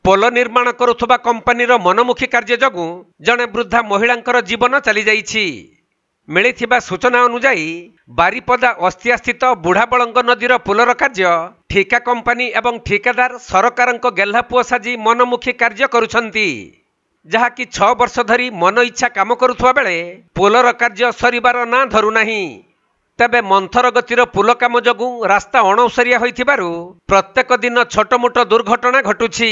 पोल निर्माण करुवा कंपानीर मनमुखी कार्य जगू जड़े वृद्धा महिला जीवन चली जाइछि। मिलिथिबा सूचना अनुसार बारिपदा अस्तिया स्थित बुढ़ाबलंग नदीर पुलर कार्य ठिका कंपानी एवं ठिकादार सरकारक गेल्हापुओ साजी मनमुखी कार्य करुछंती, जहाँकि 6 वर्ष धरी मन इच्छा काम करुवा बेले पुलर कार्य सरिबार ना धरु नाही। तेबे मंथर गतिर पुल काम जगू रास्ता अणौसरिया होइथिबारु प्रत्येक दिन छोटमोट दुर्घटना घटुछि।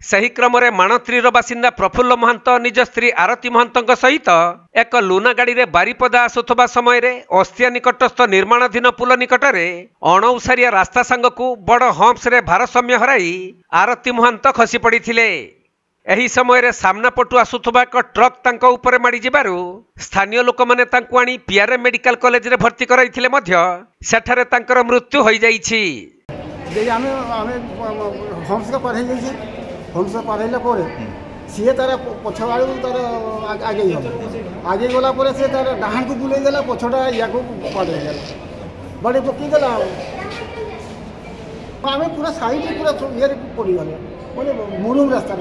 सही क्रम माणत्रीर बासिंदा प्रफुल्ल महंत निज स्त्री आरती महंत सहित एक लुना गाड़ी रे बारिपदा आसुवा समय अस्तिया निकटस्थ निर्माणाधीन पुल निकट में अणौसारिया रास्ता सांगकू बड़ हम्प्स रे भारसाम्य हराई आरती महंत खसी पड़िथिले। एही समय सामना पटु आसुवा एक ट्रक तांको उपरे माड़ी जिबारु स्थानीय लोक माने तांको आनी पीआरएम मेडिकल कॉलेज रे भर्ती कराइथिले मध्य सेठारे तांकर मृत्यु होई जाइछि। हमसे पढ़ाइला सी तार पछवाड़ तार आगे गला से तार डाहान को बुले देला पछटा या को पड़े बड़े पकईदेला आम पूरा साइड पूरा ये पड़ी गले मैंने मुरुम रास्ता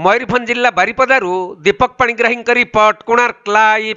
मयूरभंज जिला बारिपदारू दीपक पाणिग्राही रिपोर्ट कोणार्क लाइव।